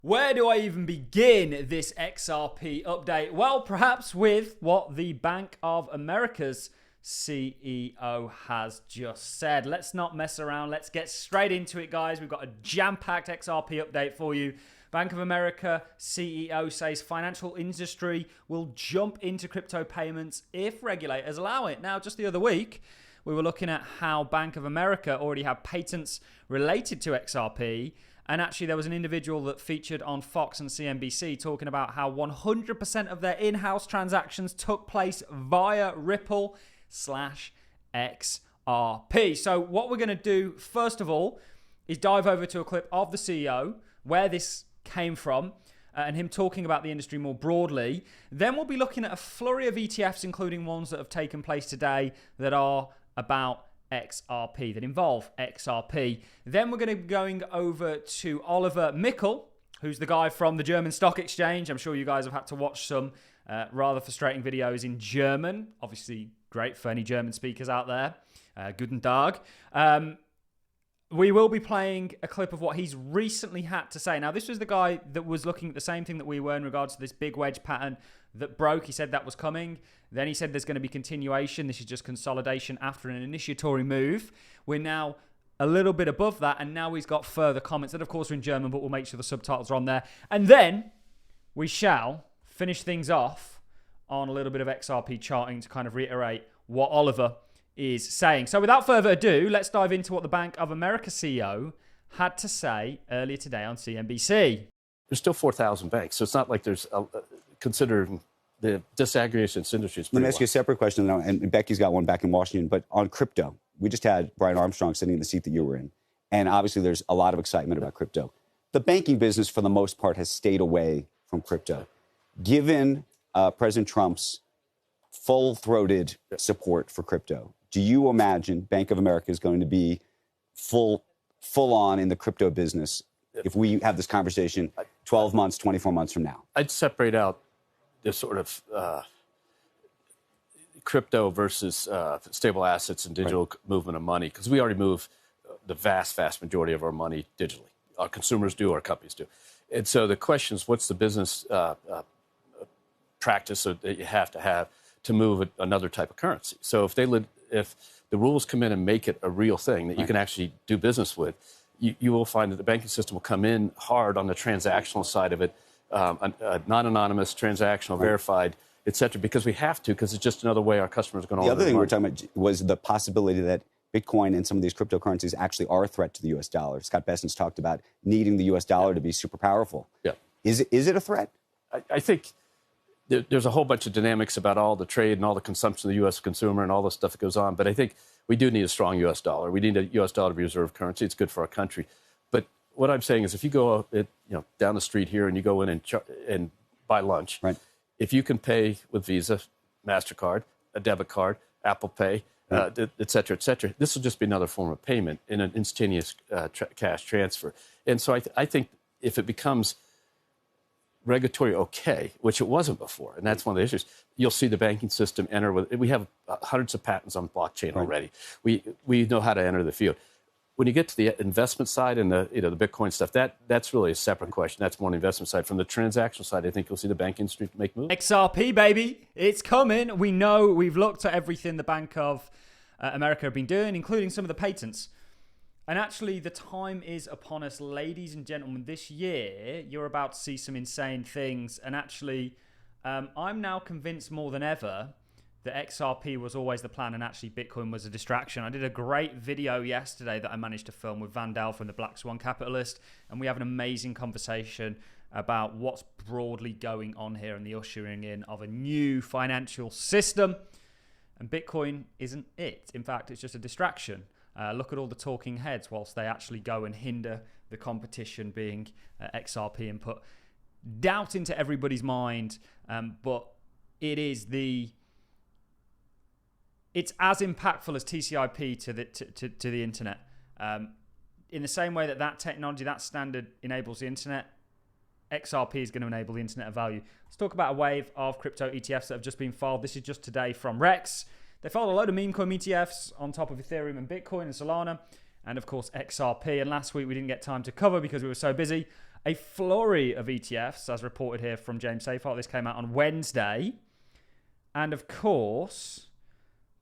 Where do I even begin this XRP update? Well, perhaps with what the Bank of America's CEO has just said. Let's not mess around. Let's get straight into it, guys. We've got a jam-packed XRP update for you. Bank of America CEO says financial industry will jump into crypto payments if regulators allow it. Now, just the other week, we were looking at how Bank of America already had patents related to XRP. And actually, there was an individual that featured on Fox and CNBC talking about how 100% of their in-house transactions took place via Ripple/XRP. So what we're going to do, first of all, is dive over to a clip of the CEO, where this came from, and him talking about the industry more broadly. Then we'll be looking at a flurry of ETFs, including ones that have taken place today that are about XRP, that involve XRP. Then we're going to be going over to Oliver Mickel, who's the guy from the German Stock Exchange. I'm sure you guys have had to watch some rather frustrating videos in German. Obviously, great for any German speakers out there. Guten Tag. We will be playing a clip of what he's recently had to say. Now, this was the guy that was looking at the same thing that we were in regards to this big wedge pattern that broke. He said that was coming. Then he said there's going to be continuation. This is just consolidation after an initiatory move. We're now a little bit above that, and now he's got further comments that, of course, are in German, but we'll make sure the subtitles are on there. And then we shall finish things off on a little bit of XRP charting to kind of reiterate what Oliver is saying. So without further ado, let's dive into what the Bank of America CEO had to say earlier today on CNBC. There's still 4,000 banks, so it's not like there's considering the disaggregation in this industry. Let me ask you a separate question, and Becky's got one back in Washington, but on crypto. We just had Brian Armstrong sitting in the seat that you were in, and obviously there's a lot of excitement about crypto. The banking business, for the most part, has stayed away from crypto. Given President Trump's full-throated support for crypto, do you imagine Bank of America is going to be full on in the crypto business if we have this conversation 12 months, 24 months from now? I'd separate out this sort of crypto versus stable assets and digital movement of money, because we already move the vast majority of our money digitally. Our consumers do, our companies do. And so the question is, what's the business practice that you have to move another type of currency? So if the rules come in and make it a real thing that you can actually do business with, you will find that the banking system will come in hard on the transactional side of it, non-anonymous, transactional, verified, et cetera, because we have to, because it's just another way our customers are going to The other thing we were talking about was the possibility that Bitcoin and some of these cryptocurrencies actually are a threat to the U.S. dollar. Scott Bessent's talked about needing the U.S. dollar to be super powerful. Yeah. Is it a threat? I think there's a whole bunch of dynamics about all the trade and all the consumption of the U.S. consumer and all the stuff that goes on. But I think we do need a strong U.S. dollar. We need a U.S. dollar to be reserve currency. It's good for our country. But what I'm saying is, if you go down the street here and you go in and buy lunch, right, if you can pay with Visa, MasterCard, a debit card, Apple Pay, et cetera, this will just be another form of payment in an instantaneous cash transfer. And so I think if it becomes regulatory okay, which it wasn't before, and that's one of the issues, you'll see the banking system enter with. We have hundreds of patents on blockchain already. We know how to enter the field. When you get to the investment side and the Bitcoin stuff, that's really a separate question. That's more on the investment side. From the transactional side, I think you'll see the banking industry make moves. XRP, baby, it's coming. We know, we've looked at everything the Bank of America have been doing, including some of the patents. And actually, the time is upon us, ladies and gentlemen. This year, you're about to see some insane things. And actually, I'm now convinced more than ever that XRP was always the plan and actually Bitcoin was a distraction. I did a great video yesterday that I managed to film with Vandal from the Black Swan Capitalist, and we have an amazing conversation about what's broadly going on here and the ushering in of a new financial system. And Bitcoin isn't it. In fact, it's just a distraction. Look at all the talking heads whilst they actually go and hinder the competition being XRP and put doubt into everybody's mind. But it's as impactful as TCP to the internet. In the same way that technology, that standard enables the internet, XRP is going to enable the internet of value. Let's talk about a wave of crypto ETFs that have just been filed. This is just today from Rex. They filed a load of meme coin ETFs on top of Ethereum and Bitcoin and Solana, and of course XRP. And last week we didn't get time to cover because we were so busy. a flurry of ETFs, as reported here from James Safeheart. This came out on Wednesday. And of course,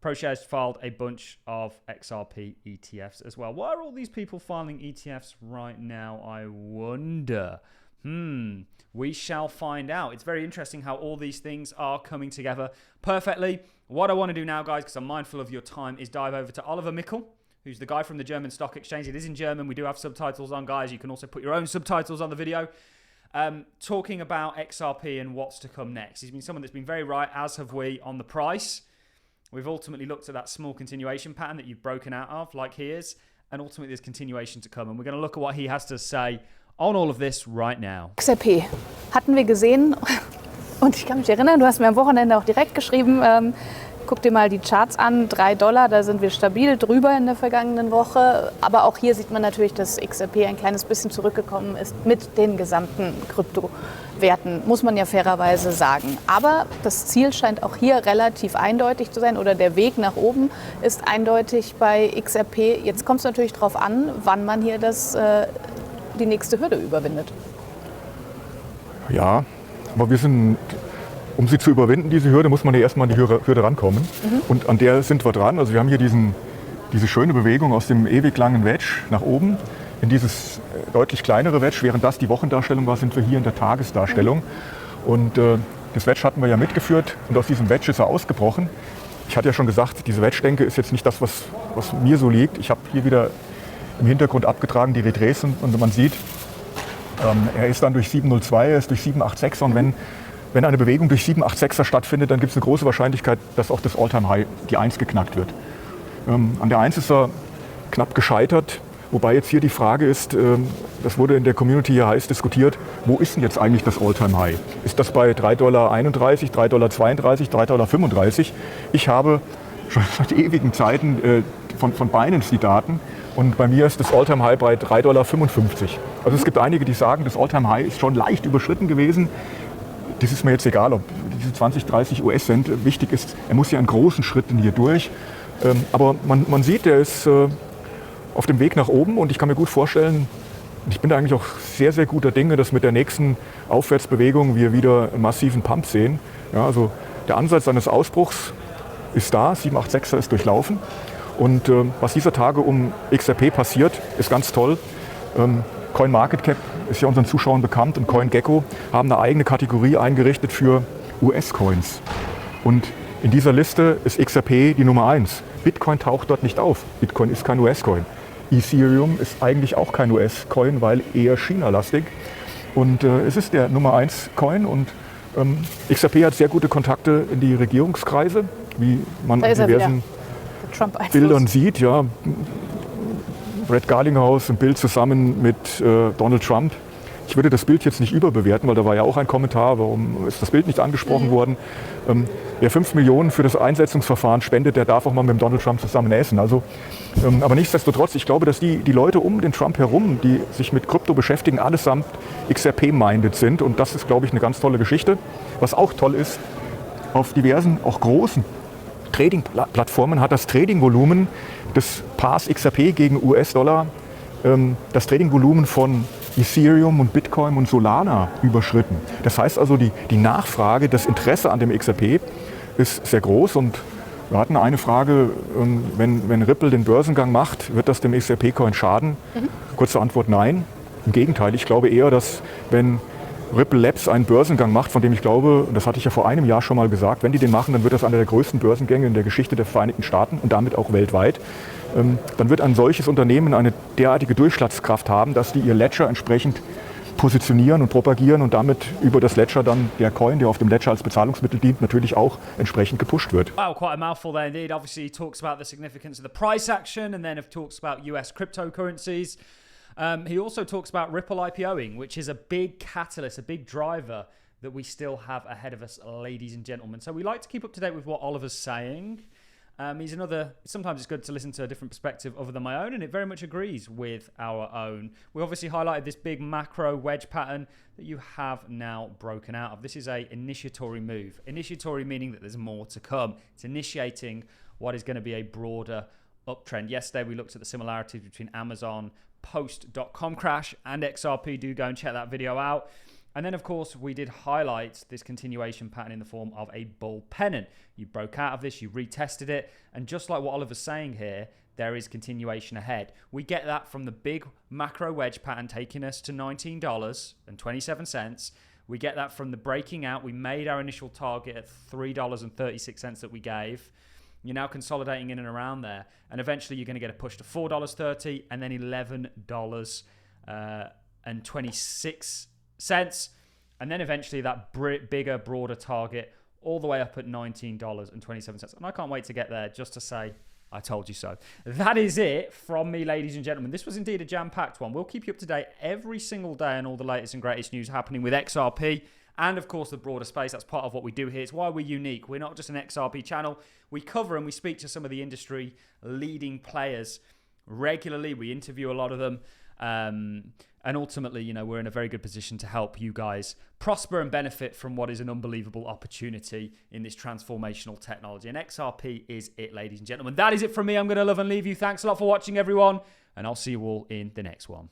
ProShares filed a bunch of XRP ETFs as well. Why are all these people filing ETFs right now, I wonder? We shall find out. It's very interesting how all these things are coming together perfectly. What I want to do now, guys, because I'm mindful of your time, is dive over to Oliver Mickel, who's the guy from the German Stock Exchange. It is in German. We do have subtitles on, guys. You can also put your own subtitles on the video. Talking about XRP and what's to come next. He's been someone that's been very right, as have we, on the price. We've ultimately looked at that small continuation pattern that you've broken out of, like here's, and ultimately there's continuation to come. And we're going to look at what he has to say on all of this right now. XRP hatten wir gesehen und ich kann mich erinnern, du hast mir am Wochenende auch direkt geschrieben, guck dir mal die Charts an, $3, da sind wir stabil drüber in der vergangenen Woche. Aber auch hier sieht man natürlich, dass XRP ein kleines bisschen zurückgekommen ist mit den gesamten Kryptowerten, muss man ja fairerweise sagen. Aber das Ziel scheint auch hier relativ eindeutig zu sein oder der Weg nach oben ist eindeutig bei XRP. Jetzt kommt es natürlich darauf an, wann man hier die nächste Hürde überwindet. Ja, aber um sie zu überwinden, diese Hürde, muss man ja erstmal an die Hürde rankommen. Und an der sind wir dran. Also wir haben hier diese schöne Bewegung aus dem ewig langen Wedge nach oben in dieses deutlich kleinere Wedge. Während das die Wochendarstellung war, sind wir hier in der Tagesdarstellung. Und das Wedge hatten wir ja mitgeführt und aus diesem Wedge ist er ausgebrochen. Ich hatte ja schon gesagt, diese Wedge-Denke ist jetzt nicht das, was mir so liegt. Ich habe hier wieder im Hintergrund abgetragen die Retraits und man sieht, er ist dann durch 702, er ist durch 786 und wenn eine Bewegung durch 786er stattfindet, dann gibt es eine große Wahrscheinlichkeit, dass auch das All-Time-High, die 1, geknackt wird. An der 1 ist er knapp gescheitert, wobei jetzt hier die Frage ist, das wurde in der Community hier heiß diskutiert, wo ist denn jetzt eigentlich das All-Time-High? Ist das bei $3,31, $3,32, $3,35? Ich habe schon seit ewigen Zeiten von Binance die Daten und bei mir ist das All-Time-High bei $3,55. Also es gibt einige, die sagen, das All-Time-High ist schon leicht überschritten gewesen. Das ist mir jetzt egal, ob diese 20, 30 US-Cent wichtig ist. Er muss ja in großen Schritten hier durch. Aber man sieht, er ist auf dem Weg nach oben und ich kann mir gut vorstellen, ich bin da eigentlich auch sehr, sehr guter Dinge, dass mit der nächsten Aufwärtsbewegung wir wieder einen massiven Pump sehen. Ja, also der Ansatz seines Ausbruchs ist da, 786er ist durchlaufen. Und was dieser Tage um XRP passiert, ist ganz toll. CoinMarketCap ist ja unseren Zuschauern bekannt und CoinGecko haben eine eigene Kategorie eingerichtet für US-Coins. Und in dieser Liste ist XRP die Nummer 1. Bitcoin taucht dort nicht auf. Bitcoin ist kein US-Coin. Ethereum ist eigentlich auch kein US-Coin, weil eher China-lastig. Und es ist der Nummer 1 Coin und XRP hat sehr gute Kontakte in die Regierungskreise, wie man in diversen Bildern sieht. Ja. Brett Garlinghouse, ein Bild zusammen mit Donald Trump. Ich würde das Bild jetzt nicht überbewerten, weil da war ja auch ein Kommentar, warum ist das Bild nicht angesprochen worden. Wer 5 Millionen für das Einsetzungsverfahren spendet, der darf auch mal mit Donald Trump zusammen essen. Also, aber nichtsdestotrotz, ich glaube, dass die Leute um den Trump herum, die sich mit Krypto beschäftigen, allesamt XRP-minded sind. Und das ist, glaube ich, eine ganz tolle Geschichte. Was auch toll ist, auf diversen, auch großen Trading-Plattformen hat das Trading-Volumen des Pars XRP gegen US-Dollar das Trading-Volumen von Ethereum und Bitcoin und Solana überschritten. Das heißt also, die Nachfrage, das Interesse an dem XRP ist sehr groß. Und wir hatten eine Frage, wenn Ripple den Börsengang macht, wird das dem XRP-Coin schaden? Kurze Antwort, nein. Im Gegenteil, ich glaube eher, dass wenn Ripple Labs einen Börsengang macht, von dem ich glaube, und das hatte ich ja vor einem Jahr schon mal gesagt, wenn die den machen, dann wird das einer der größten Börsengänge in der Geschichte der Vereinigten Staaten und damit auch weltweit. Dann wird ein solches Unternehmen eine derartige Durchschlagskraft haben, dass die ihr Ledger entsprechend positionieren und propagieren und damit über das Ledger dann der Coin, der auf dem Ledger als Bezahlungsmittel dient, natürlich auch entsprechend gepusht wird. Wow, quite a mouthful there indeed. Obviously he talks about the significance of the price action and then he talks about US cryptocurrencies. He also talks about Ripple IPOing, which is a big catalyst, a big driver that we still have ahead of us, ladies and gentlemen. So we like to keep up to date with what Oliver's saying. Sometimes it's good to listen to a different perspective other than my own, and it very much agrees with our own. We obviously highlighted this big macro wedge pattern that you have now broken out of. This is a initiatory move. Initiatory meaning that there's more to come. It's initiating what is going to be a broader uptrend. Yesterday we looked at the similarities between Amazon, post.com crash and XRP. Do go and check that video out. And then, of course, we did highlight this continuation pattern in the form of a bull pennant. You broke out of this, you retested it, and just like what Oliver's saying here, there is continuation ahead. We get that from the big macro wedge pattern taking us to $19.27. We get that from the breaking out. We made our initial target at $3.36 that we gave. You're now consolidating in and around there. And eventually you're going to get a push to $4.30 and then $11.26. And then eventually that bigger, broader target all the way up at $19.27. And I can't wait to get there just to say, I told you so. That is it from me, ladies and gentlemen. This was indeed a jam-packed one. We'll keep you up to date every single day on all the latest and greatest news happening with XRP and, of course, the broader space. That's part of what we do here. It's why we're unique. We're not just an XRP channel. We cover and we speak to some of the industry leading players regularly. We interview a lot of them. And ultimately, you know, we're in a very good position to help you guys prosper and benefit from what is an unbelievable opportunity in this transformational technology. And XRP is it, ladies and gentlemen. That is it from me. I'm going to love and leave you. Thanks a lot for watching, everyone. And I'll see you all in the next one.